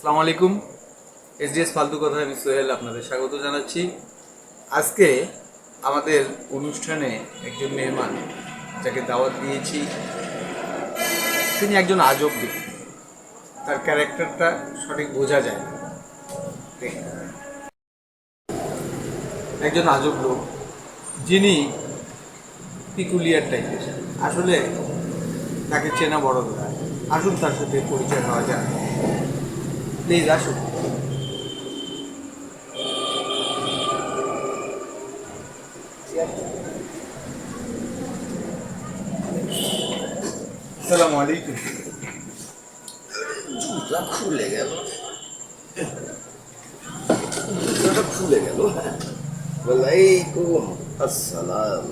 আসসালামু আলাইকুম। এসডিএস ফালতু কথা, আমি সোহেল আপনাদের স্বাগত জানাচ্ছি। আজকে আমাদের অনুষ্ঠানে একজন মেহমান যাকে দাওয়াত দিয়েছি, তিনি একজন আজব ব্যক্তি। তার ক্যারেক্টারটা সঠিক বোঝা যায় না। একজন আজব লোক, যিনি পিকুলিয়ার টাইপের। আসলে তাকে চেনা বড় দরকার। আসুন তার সাথে পরিচয় হওয়া যায়। প্লিজ আসুন। আসসালামু আলাইকুম। জুতা খুলে গেল, জুতাটা খুলে গেল। ওয়ালাইকুম আসসালাম।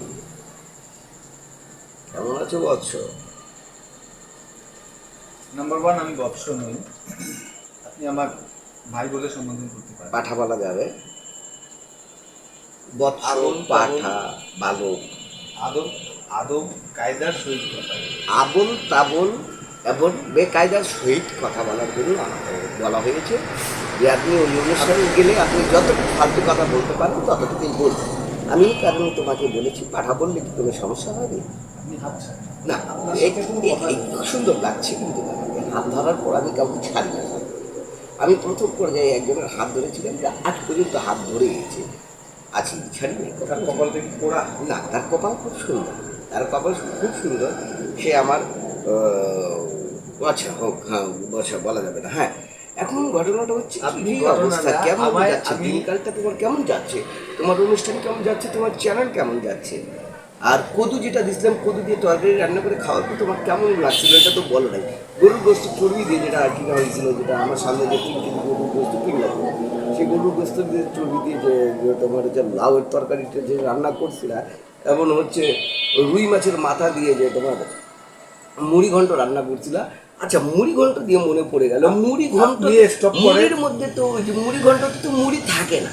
কেমন আছো বৎস? নাম্বার ওয়ান, আমি বৎস নই। আপনি আমার ভাই বলে সম্বোধন করতে পারেন। পাঠা বলা যাবে? বৎস, আদম, পাঠা, বালক, আদম আদম কায়দার সহিত কথা বলে। আবল তাবল এবং বেকায়দার সহিত কথা বলার জন্য আমাকে বলা হয়েছে যে আপনি ওই অনুষ্ঠানে গেলে আপনি যতটুকু ফালতু কথা বলতে পারেন ততটুকুই বলবেন। আমি কারণ তোমাকে বলেছি পাঠা বললে কি কোনো সমস্যা হবে আপনি হাঁটছেন না? আপনার এই সাথে কোনো কথা নেই। খুব সুন্দর লাগছে কিন্তু আমাকে হাত ধরার পর আমি কাউকে ছাড়ি না। আমি প্রথম পর্যায়ে একজনের হাত ধরেছিলাম, যে আজ পর্যন্ত হাত ধরে গেছে, আছি, ছাড়ি নাই। তার কপাল থেকে পোড়া। না, তার কপাল খুব সুন্দর, তার কপাল খুব সুন্দর। সে আমার আচ্ছা হোক, হ্যাঁ আচ্ছা বলা যাবে না। হ্যাঁ, এখন ঘটনাটা হচ্ছে আপনি কি ঘটনাটা অবস্থা, কেমন আমায় যাচ্ছে আমি দিনকালটা, তোমার কেমন যাচ্ছে, তোমার অনুষ্ঠান কেমন যাচ্ছে, তোমার চ্যানেল কেমন যাচ্ছে? আর কদু যেটা দিয়েছিলাম, কদু দিয়ে তরকারি রান্না করে খাওয়ার পর তোমার কেমন লাগছিল এটা তো বলো নাই। গরুর গোস্ত চর্বি দিয়ে যেটা কিনা হয়েছিল, যেটা আমার সামনে যে 3 কেজি গরুর গোস্ত কিনলাম, সেই গরুর গোস্ত দিয়ে চর্বি দিয়ে যে তোমার যে লাউয়ের তরকারিটা যে রান্না করছিলা, এমন হচ্ছে রুই মাছের মাথা দিয়ে যে তোমার মুড়ি ঘন্ট রান্না করছিলা। আচ্ছা, মুড়ি ঘন্ট দিয়ে মনে পড়ে গেল, মুড়ি ঘন্ট, মুড়ির মধ্যে তো ওই যে মুড়ি ঘন্ট তো মুড়ি থাকে না,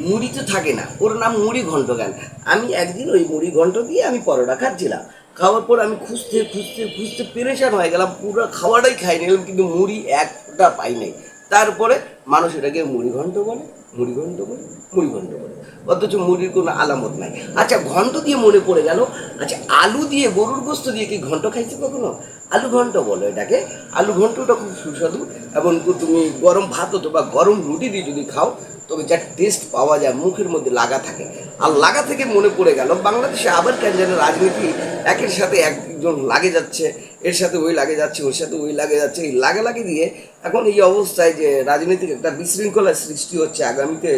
মুড়ি তো থাকে না, ওর নাম মুড়ি ঘন্ট কেন? আমি একদিন ওই মুড়ি ঘন্ট দিয়ে আমি পরোটা খাচ্ছিলাম, খাওয়ার পর আমি খুঁজতে খুঁজতে খুঁজতে পেরেশান হয়ে গেলাম, পুরো খাওয়াটাই খাই নিলাম কিন্তু মুড়ি একটা পাই নাই। তারপরে মানুষ এটাকে মুড়ি ঘন্ট বলে, মুড়ি ঘন্ট বলে, মুড়ি ঘন্ট বলে, অথচ মুড়ির কোনো আলামত নাই। আচ্ছা, ঘন্ট দিয়ে মনে পড়ে গেল, আচ্ছা আলু দিয়ে গরুর গোস্ত দিয়ে কি ঘন্ট খাইছে কখনো? আলু ঘন্ট বলো এটাকে। আলু ঘন্টটা খুব সুস্বাদু, এবং তুমি গরম ভাত অথবা গরম রুটি দিয়ে যদি খাও তবে যা টেস্ট পাওয়া যায়, মুখের মধ্যে লাগা থাকে। আর লাগা থেকে মনে পড়ে গেল, বাংলাদেশে আবার কেন যেন রাজনীতি একের সাথে একজন লাগে যাচ্ছে, এর সাথে ওই লাগে যাচ্ছে, ওর সাথে ওই লাগে যাচ্ছে, এই লাগালাগি দিয়ে এখন এই অবস্থায় যে রাজনৈতিক একটা বিশৃঙ্খলার সৃষ্টি হচ্ছে, আগামীতে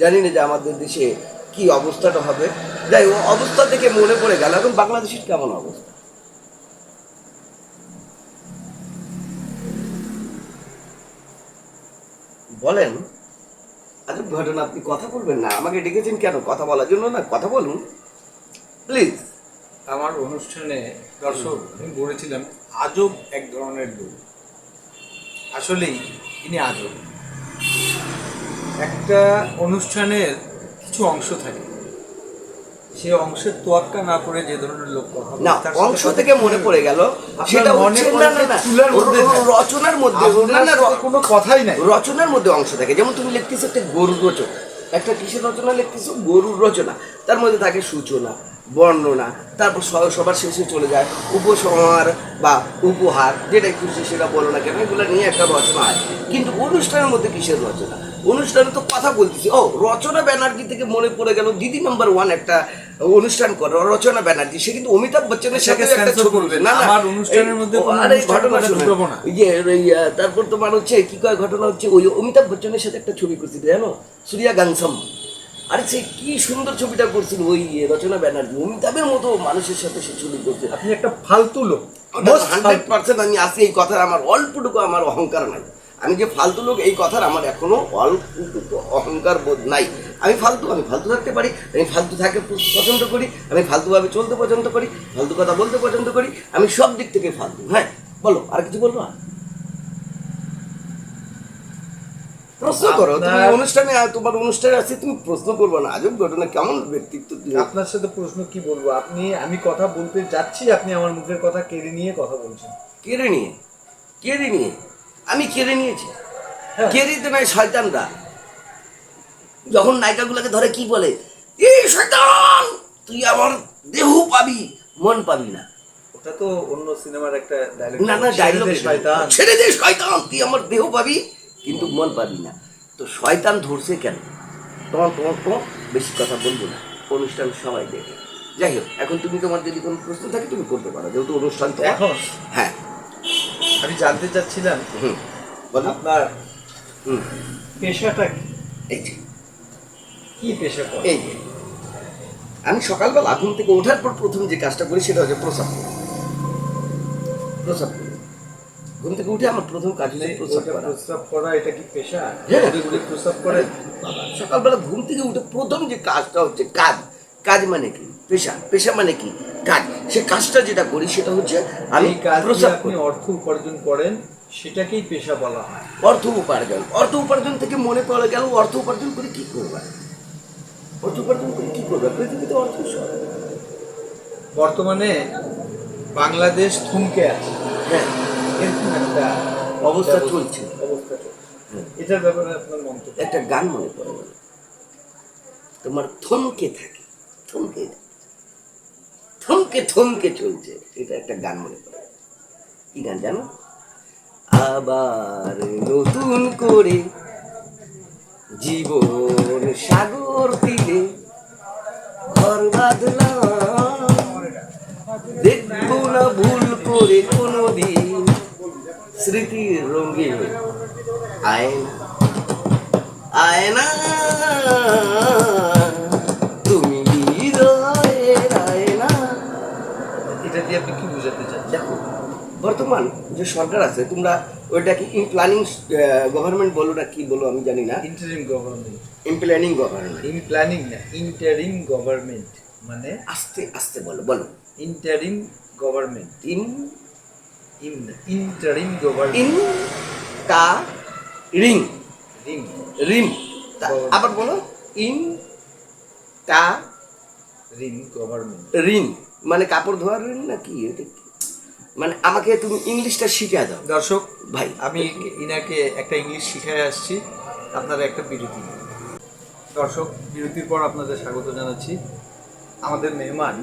জানি না যে আমাদের দেশে কি অবস্থাটা হবে। যাই ও অবস্থা থেকে মনে পড়ে গেল এখন বাংলাদেশের কেমন অবস্থা বলেন। আজব ঘটনা, আপনি কথা বলবেন না? আমাকে ডেকেছেন কেন? কথা বলার জন্য না? কথা বলুন প্লিজ। আমার অনুষ্ঠানে দর্শক, আমি বলেছিলাম আজব এক ধরনের লোক। আসলেই ইনি আজব। একটা অনুষ্ঠানের কিছু অংশ থাকে, সে অংশের তোয়াক্কা না করে যে ধরনের লোক কথা বলে, না, তার সাথে অংশ কথা থেকে মনে পড়ে গেল, সেটা হচ্ছে না না না রচনার মধ্যে, না না কোনো কথাই নাই। রচনার মধ্যে অংশ থাকে। যেমন তুমি লিখতেছো একটা গরুর রচনা, একটা কিসের রচনা লিখতেছো? গরুর রচনা। তার মধ্যে থাকে সূচনা, বর্ণনা, তারপর সবার শেষে চলে যায় উপসংহার বা উপহার, যেটাই খুশি সেটা বলো না কেন, এগুলো নিয়ে একটা রচনা হয়। কিন্তু অনুষ্ঠানের মধ্যে কিসের রচনা? অনুষ্ঠানে তো কথা বলতেছি। ও, রচনা ব্যানার্জি থেকে মনে পড়ে গেল, দিদি নাম্বার ওয়ান একটা অনুষ্ঠান করে রচনা ব্যানার্জি, সে কিন্তু অমিতাভ বচ্চনের সাথে একটা ছবি করবে। না না, আমার অনুষ্ঠানের মধ্যে আরে ঘটনা শুনে তারপর তোমার হচ্ছে কি কয়, ঘটনা হচ্ছে ওই অমিতাভ বচ্চনের সাথে একটা ছবি করছিল জানো, সূর্যা গানসম। আরে সে কি সুন্দর ছবিটা করছিল ওই রচনা ব্যানার্জি, অমিতাভের মতো মানুষের সাথে সে ছবি করছে। আপনি একটা ফালতু লোক। 100% আমি আসি, এই কথার আমার অল্পটুকু আমার অহংকার নাই। আমি যে ফালতু লোক এই কথার আমার এখনো অল্পটুকু অহংকার বোধ নাই। আমি ফালতু থাকতে পারি, আমি ফালতু থাকতে পছন্দ করি, আমি ফালতুভাবে চলতে পছন্দ করি, ফালতু কথা বলতে পছন্দ করি, আমি সব দিক থেকে ফালতু। হ্যাঁ বলো, আর কিছু বলবো? প্রশ্ন করো তুমি অনুষ্ঠানে, তোমার অনুষ্ঠানে আছে, তুমি প্রশ্ন করবো না? আজব ঘটনা, কেমন ব্যক্তিত্ব তুমি। আপনার সাথে প্রশ্ন কি বলবো? আমি কথা বলতে যাচ্ছি, আপনি আমার মুখের কথা কেড়ে নিয়ে কথা বলছেন। কেড়ে নিয়ে? কেড়ে নিয়ে? আমি কেড়ে নিয়েছি? কে দিতে নাই? শয়তানরা। যখন নায়িকাগুলোকে ধরে কি বলে, এই শয়তান, তুই আমার দেহ পাবি, মন পাবি না। ওটা তো অন্য সিনেমার একটা ডায়লগ। না না, ডায়লগ শয়তান। ছেড়ে দে শয়তান, তুই আমার দেহ পাবি কিন্তু মন পাবি না। তো শয়তান ধরছে কেন? তোমার তোমার তোমার বেশি কথা বলবো না, অনুষ্ঠান সবাই দেখে। যাই হোক, এখন তুমি তোমার যদি কোনো প্রশ্ন থাকে তুমি করতে পারো, যেহেতু অনুষ্ঠান তো এখন হ্যাঁ। আমি জানতে চাচ্ছিলাম হুম, বলো। আপনার হুম, পেশাটা কি? এই যে কি পেশা করেন? এই যে আমি সকালবেলা ঘুম থেকে ওঠার পর প্রথম যে কাজটা করি সেটা হচ্ছে প্রসাব করি। প্রসাব করি, ঘুম থেকে উঠে আমার প্রথম কাজ হচ্ছে প্রসাব ওটা করা। প্রস্রাব করা, এটা কি পেশা? হ্যাঁ। ঘুরে ঘুরে প্রস্রাব করেন? বাবা, সকালবেলা ঘুম থেকে উঠে প্রথম যে কাজটা হচ্ছে কাজ। কাজ মানে কি? পেশা। পেশা মানে কি? কাজ। সে কাজটা যেটা করি সেটা হচ্ছে আমি এই কাজ দিয়ে প্রসাব আপনি করি। অর্থ উপার্জন করেন, সেটাকেই পেশা বলা হয়। অর্থ উপার্জন, অর্থ উপার্জন থেকে মনে পড়ে গেল, অর্থ উপার্জন করে কি করবে? অর্থ উপার্জন করে কি করবে? পৃথিবীতে অর্থ সব। বর্তমানে বাংলাদেশ থমকে আছে, হ্যাঁ, এরকম একটা অবস্থা চলছে। অবস্থা চলছে। এটার ব্যাপারে আপনার মন্তব্য? একটা গান মনে পড়ে গেল, তোমার থমকে থাকে, থমকে থমকে থমকে চলছে, এটা একটা গান মনে পড়ে। কি গান জানো? আবার নতুন করে জীবন সাগর তীরে ঘর বাঁধলাম, দেখবো না ভুল করে কোনোদিন স্মৃতির রঙিন আয়না, আয়না তুমি হৃদয়ের আয়না। এটা দিয়ে আপনি কি বোঝাতে চান? দেখো, বর্তমান যে সরকার আছে, তোমরা ওইটাকে ইন প্ল্যানিং গভর্নমেন্ট বলো না কি বলো আমি জানি না। Interim government. In planning government. In planning না, ইন্টারিম গভর্নমেন্ট মানে আস্তে আস্তে বলো, বলো। Interim government. In interim government. In কা রিং রিং। রিম। আবার বলো, ইন কা রিং গভর্নমেন্ট। রিং মানে কাপড় ধোয়ার রিং না কি? এটা কি? মানে আমাকে তুমি ইংলিশটা শিখিয়ে দাও দর্শক ভাই। আমি ইনাকে একটা ইংলিশ শিখায় আসছি, আপনারা একটা বিরতি। দর্শক, বিরতির পর আপনাদের স্বাগত জানাচ্ছি। আমাদের মেহমান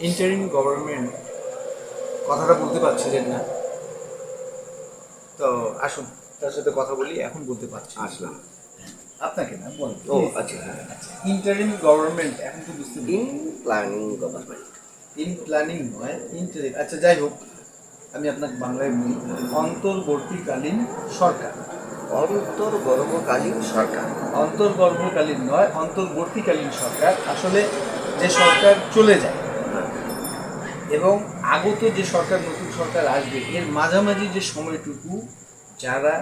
ইন্টারিম গভর্নমেন্ট কথাটা বলতে পারছিলেন না, তো আসুন তার সাথে কথা বলি। এখন বলতে পারছি। আসলাম। আপনাকে না বলুন। ও আচ্ছা, হ্যাঁ। ইন্টারিম গভর্নমেন্ট এখন তো বুঝতে in planning government. In planning নয়, ইন্টারিম। আচ্ছা যাই হোক, আমি আপনাকে বাংলায় বলি। অন্তর্বর্তীকালীন সরকার। অন্তর্বর্তীকালীন সরকার। অন্তর্বর্তীকালীন নয়, অন্তর্বর্তীকালীন সরকার। আসলে যে সরকার চলে যায় এবং আগত যে সরকার, নতুন সরকার আসবে, এর মাঝামাঝি যে সময়টুকু যারা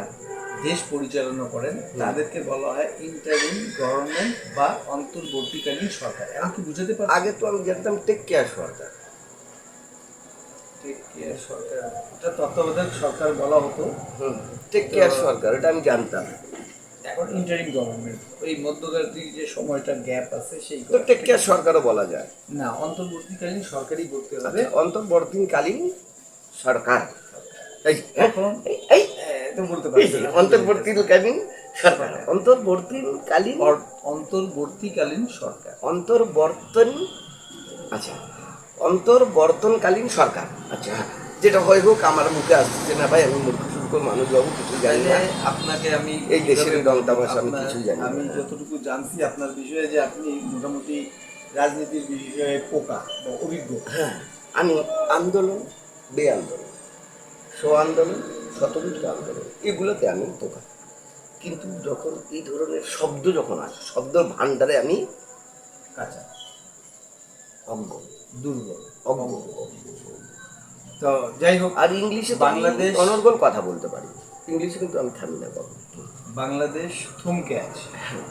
দেশ পরিচালনা করেন তাদেরকে বলা হয় ইন্টারিম গভর্নমেন্ট বা অন্তর্বর্তীকালীন সরকার। এখন কি বুঝাতে পারছি? আগে তো আমি জানতাম টেক কেয়ার সরকার। টেক কেয়ার সরকার, এটা তত্ত্বাবধায়ক সরকার বলা হতো। টেক কেয়ার সরকার, এটা আমি জানতাম। এখন ইন্টারিম গভর্নমেন্ট, ওই মধ্যবর্তী যে সময়টা গ্যাপ আছে সেই তো টেক কেয়ার সরকারও বলা যায় না, অন্তর্বর্তীকালীন সরকারই বলতে হবে। আচ্ছা, অন্তর্বর্তীকালীন সরকার। এই এখন এই তো বলতে পারছি না। অন্তর্বর্তীকালীন সরকার, অন্তর্বর্তীকালীন অন্তর্বর্তীকালীন সরকার। অন্তর্বর্তন, আচ্ছা, অন্তর্বর্তনকালীন সরকার। আচ্ছা, হ্যাঁ, যেটা হয় হোক, আমার মুখে আসছে না ভাই, আমি মূর্খ সূর্খ মানুষ বাবু, কিছু জানি না। তাহলে আপনাকে আমি এই দেশের কিভাবে রং বলবো? তামাশা আমি আপনার- কিছুই জানি না। আমি যতটুকু জানছি আপনার বিষয়ে, যে আপনি মোটামুটি রাজনীতির বিষয়ে পোকা বা অভিজ্ঞ। হ্যাঁ, আমি আন্দোলন, বে আন্দোলন, স্ব আন্দোলন, স্বতন্ত্র আন্দোলন, এগুলোতে আমি পোকা। কিন্তু যখন এই ধরনের শব্দ যখন আসে, শব্দ ভাণ্ডারে আমি কাঁচা, অজ্ঞ, দুর্বল, অজ্ঞ। তো যাই হোক, আর ইংলিশে বাংলাদেশ অনর্গল কথা বলতে পারি, ইংলিশে কিন্তু আমি থামি না বাবু। বাংলাদেশ থমকে আছে,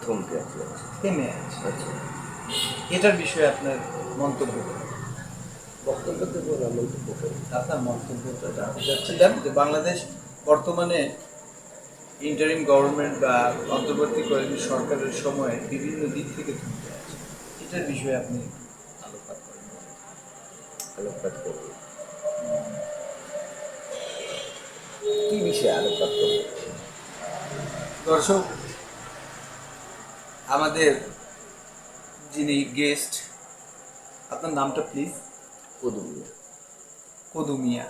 থমকে আছে। থেমে আছে। আচ্ছা, এটার বিষয়ে আপনার মন্তব্য কি? বক্তব্য দেবো না, মন্তব্য করি। আপনার মন্তব্যটা জানতে চাচ্ছিলাম যে বাংলাদেশ বর্তমানে ইন্টারিম গভর্নমেন্ট বা অন্তর্বর্তীকালীন সরকারের সময় বিভিন্ন দিক থেকে থমকে আছে, এটার বিষয়ে আপনি আলোকপাত করেন। আলোকপাত করবো কি বিষয়ে আলোকপাত করবো? দর্শক, আমাদের যিনি গেস্ট, আপনার নামটা প্লিজ? কদমিয়া। কদু মিয়া।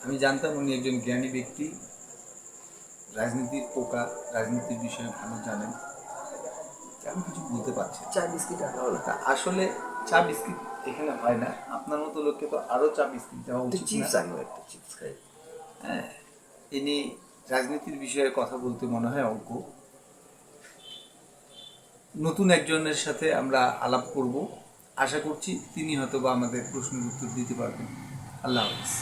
আমি জানতাম উনি একজন জ্ঞানী ব্যক্তি, রাজনীতির পোকা, রাজনীতির বিষয়ে ভালো জানেন। আমি কিছু বলতে পারছি না। চা বিস্কিট আনাও না? তা আসলে চা বিস্কিট এখানে হয় না, আপনার মতো লোককে তো আরো চা বিস্কিট দেওয়া একটু উচিত চিপস না? আনো, একটা চিপস খাই। হ্যাঁ, ইনি রাজনীতির বিষয়ে কথা বলতে মনে হয় অজ্ঞ। নতুন একজনের সাথে আমরা আলাপ করব, আশা করছি তিনি হয়তো বা আমাদের প্রশ্নের উত্তর দিতে পারবেন। আল্লাহ হাফিজ।